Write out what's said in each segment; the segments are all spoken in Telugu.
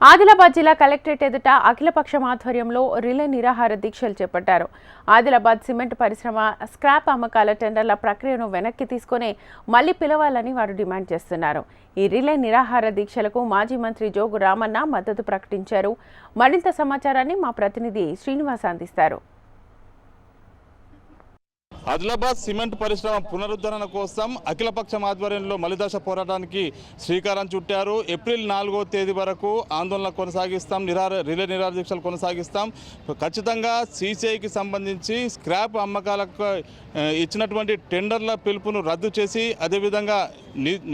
ఆదిలాబాద్ జిల్లా కలెక్టరేట్ ఎదుట అఖిలపక్షం ఆధ్వర్యంలో రిలే నిరాహార దీక్షలు చేపట్టారు. ఆదిలాబాద్ సిమెంట్ పరిశ్రమ స్క్రాప్ అమ్మకాల టెండర్ల ప్రక్రియను వెనక్కి తీసుకుని మళ్లీ పిలవాలని వారు డిమాండ్ చేస్తున్నారు. ఈ రిలే నిరాహార దీక్షలకు మాజీ మంత్రి జోగు రామన్న మద్దతు ప్రకటించారు. మరింత సమాచారాన్ని మా ప్రతినిధి శ్రీనివాస్ అందిస్తారు. ఆదిలాబాద్ సిమెంట్ పరిశ్రమ పునరుద్ధరణ కోసం అఖిలపక్షం ఆధ్వర్యంలో మలిదశ పోరాటానికి శ్రీకారం చుట్టారు. ఏప్రిల్ 4వ తేదీ వరకు ఆందోళన కొనసాగిస్తాం, రిలే నిరాహార దీక్షలు కొనసాగిస్తాం. ఖచ్చితంగా సీసీఐకి సంబంధించి స్క్రాప్ అమ్మకాలకు ఇచ్చినటువంటి టెండర్ల పిలుపును రద్దు చేసి అదేవిధంగా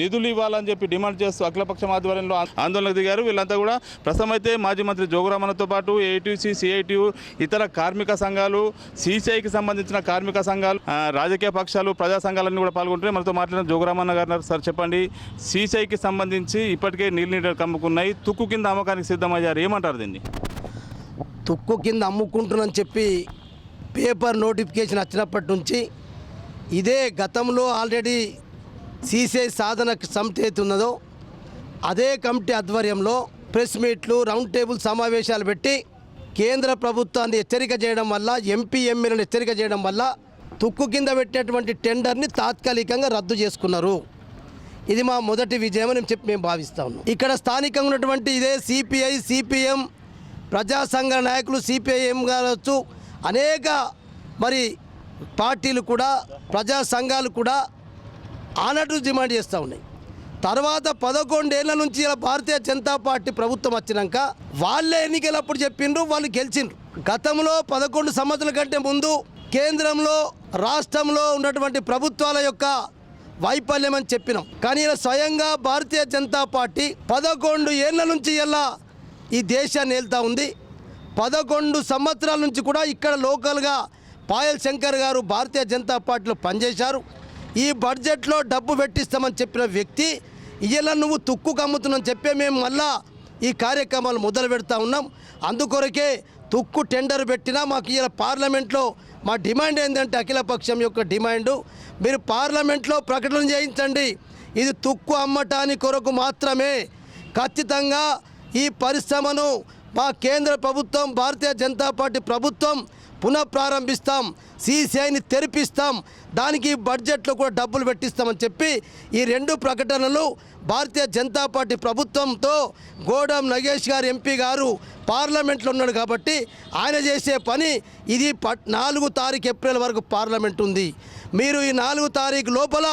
నిధులు ఇవ్వాలని చెప్పి డిమాండ్ చేస్తూ అఖిలపక్షం ఆధ్వర్యంలో ఆందోళనకు దిగారు. వీళ్ళంతా కూడా ప్రస్తుతం అయితే మాజీ మంత్రి జోగురామన్నతో పాటు ఏఐటీసీ, సిఐటియు, ఇతర కార్మిక సంఘాలు, సీసీఐకి సంబంధించిన కార్మిక సంఘాలు, రాజకీయ పక్షాలు, ప్రజా సంఘాలన్నీ కూడా పాల్గొంటున్నాయి. మనతో మాట్లాడిన జోగురామన్న గారు, సార్ చెప్పండి, సీసీఐకి సంబంధించి ఇప్పటికే నీళ్ళు కమ్ముకున్నాయి, తుక్కు కింద అమ్మకానికి సిద్ధమయ్యారు, ఏమంటారు దీన్ని? తుక్కు కింద అమ్ముకుంటున్నారని చెప్పి పేపర్ నోటిఫికేషన్ వచ్చినప్పటి నుంచి ఇదే గతంలో ఆల్రెడీ సీసీఐ సాధన సమితి ఉన్నదో అదే కమిటీ ఆధ్వర్యంలో ప్రెస్ మీట్లు, రౌండ్ టేబుల్ సమావేశాలు పెట్టి కేంద్ర ప్రభుత్వాన్ని హెచ్చరిక చేయడం వల్ల, ఎంపీ ఎమ్మెల్యేలను హెచ్చరిక చేయడం వల్ల తుక్కు కింద పెట్టినటువంటి టెండర్ని తాత్కాలికంగా రద్దు చేసుకున్నారు. ఇది మా మొదటి విజయం అని చెప్పి మేము భావిస్తూ ఉన్నాం. ఇక్కడ స్థానికంగా ఉన్నటువంటి ఇదే సిపిఐ, సిపిఎం, ప్రజా సంఘ నాయకులు, సిపిఐఎం కావచ్చు, అనేక మరి పార్టీలు కూడా, ప్రజా సంఘాలు కూడా ఆనట్టు డిమాండ్ చేస్తూ ఉన్నాయి. తర్వాత 11 ఏళ్ల నుంచి ఇలా భారతీయ జనతా పార్టీ ప్రభుత్వం వచ్చినాక వాళ్ళే ఎన్నికలప్పుడు చెప్పిండ్రు, వాళ్ళు గెలిచిండ్రు. గతంలో 11 సంవత్సరాల కంటే ముందు కేంద్రంలో, రాష్ట్రంలో ఉన్నటువంటి ప్రభుత్వాల యొక్క వైఫల్యం అని చెప్పినాం. కానీ ఇలా స్వయంగా భారతీయ జనతా పార్టీ 11 ఏళ్ల నుంచి ఇలా ఈ దేశాన్ని ఏళ్తూ ఉంది. 11 సంవత్సరాల నుంచి కూడా ఇక్కడ లోకల్గా పాయల్ శంకర్ గారు భారతీయ జనతా పార్టీలో పనిచేశారు. ఈ బడ్జెట్లో డబ్బు పెట్టిస్తామని చెప్పిన వ్యక్తి ఇలా నువ్వు తుక్కు కమ్ముతున్నాఅని చెప్పే మేము మళ్ళా ఈ కార్యక్రమాలు మొదలు పెడతా ఉన్నాం. అందుకొరకే తుక్కు టెండర్ పెట్టినా మాకు ఇలా పార్లమెంట్లో మా డిమాండ్ ఏంటంటే, అఖిలపక్షం యొక్క డిమాండు, మీరు పార్లమెంట్లో ప్రకటన చేయించండి, ఇది తుక్కు అమ్మటానికి కొరకు మాత్రమే. ఖచ్చితంగా ఈ పరిశ్రమను మా కేంద్ర ప్రభుత్వం, భారతీయ జనతా పార్టీ ప్రభుత్వం పునఃప్రారంభిస్తాం, సీసీఐని తెరిపిస్తాం, దానికి బడ్జెట్లో కూడా డబ్బులు పెట్టిస్తామని చెప్పి ఈ 2 ప్రకటనలు భారతీయ జనతా పార్టీ ప్రభుత్వంతో గోడం నగేష్ గారు, ఎంపీ గారు పార్లమెంట్లో ఉన్నాడు కాబట్టి ఆయన చేసే పని ఇది. 4 తారీఖు ఏప్రిల్ వరకు పార్లమెంట్ ఉంది, మీరు ఈ 4 తారీఖు లోపల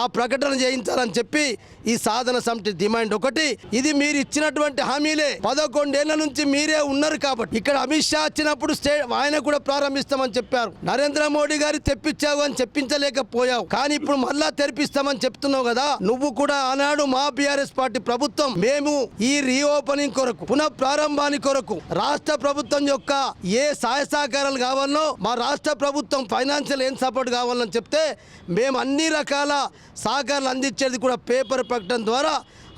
ఆ ప్రకటన చేయించాలని చెప్పి ఈ సాధన సమితి డిమాండ్ ఒకటి. ఇది మీరు ఇచ్చినటువంటి హామీలే, 11 ఏళ్ల నుంచి మీరే ఉన్నారు కాబట్టి. ఇక్కడ అమిత్ షా వచ్చినప్పుడు ఆయన కూడా ప్రారంభిస్తామని చెప్పారు. నరేంద్ర మోడీ గారు తెప్పించావు అని చెప్పించలేకపోయావు, కానీ ఇప్పుడు మళ్ళా తెరిపిస్తామని చెప్తున్నావు కదా. నువ్వు కూడా ఆనాడు మా బీఆర్ఎస్ పార్టీ ప్రభుత్వం మేము ఈ రీఓపెనింగ్ కొరకు, పునః ప్రారంభానికి కొరకు రాష్ట్ర ప్రభుత్వం యొక్క ఏ సహాయ సహకారాలు కావాలనో, మా రాష్ట్ర ప్రభుత్వం ఫైనాన్షియల్ ఏం సపోర్ట్ కావాలని చెప్తే మేము అన్ని రకాల సహకారాలు అందించేది కూడా పేపర్ ప్రకటన ద్వారా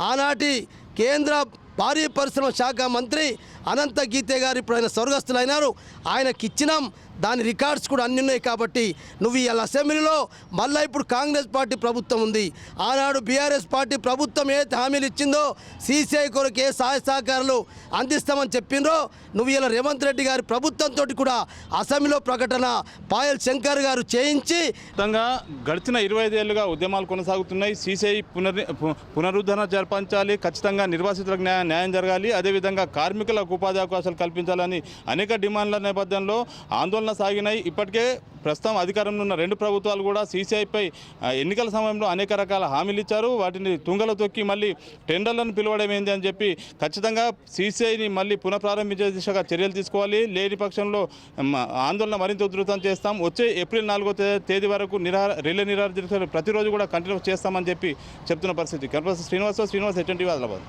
ఆనాటి కేంద్ర భారీ పరిశ్రమ శాఖ మంత్రి అనంత గీతే గారు ఇప్పుడు ఆయన స్వర్గస్థులైనారు, ఆయనకి ఇచ్చినాం. దాని రికార్డ్స్ కూడా అన్నీ ఉన్నాయి. కాబట్టి నువ్వు ఇవాళ అసెంబ్లీలో మళ్ళీ ఇప్పుడు కాంగ్రెస్ పార్టీ ప్రభుత్వం ఉంది, ఆనాడు బీఆర్ఎస్ పార్టీ ప్రభుత్వం ఏ హామీలు ఇచ్చిందో, సీసీఐ కొరకు ఏ సహాయ సహకారాలు అందిస్తామని చెప్పిండ్రో, నువ్వు ఇలా రేవంత్ రెడ్డి గారి ప్రభుత్వంతో కూడా అసెంబ్లీలో ప్రకటన పాయల్ శంకర్ గారు చేయించి. గడిచిన 25 ఏళ్లుగా ఉద్యమాలు కొనసాగుతున్నాయి. సీసీఐ పునరుద్ధరణ జరిపించాలి, ఖచ్చితంగా నిర్వాసితులకు న్యాయం జరగాలి, అదేవిధంగా కార్మికులకు ఉపాధి అవకాశాలు కల్పించాలని అనేక డిమాండ్ల నేపథ్యంలో ఆందోళన సాగినాయి. ఇప్పటికే ప్రస్తుతం అధికారంలో ఉన్న 2 ప్రభుత్వాలు కూడా సీసీఐపై ఎన్నికల సమయంలో అనేక రకాల హామీలు ఇచ్చారు. వాటిని తుంగలో తొక్కి మళ్ళీ టెండర్లను పిలవడం ఏంది అని చెప్పి ఖచ్చితంగా సీసీఐని మళ్ళీ పునఃప్రారంభించే దిశగా చర్యలు తీసుకోవాలి. లేని పక్షంలో ఆందోళన మరింత ఉధృతం చేస్తాం. వచ్చే ఏప్రిల్ 4వ తేదీ వరకు రిలే నిరాహార దీక్షలు ప్రతిరోజు కూడా కంటిన్యూ చేస్తామని చెప్పి చెప్తున్న పరిస్థితి. శ్రీనివాస్, HNTV, ఆదిలాబాద్.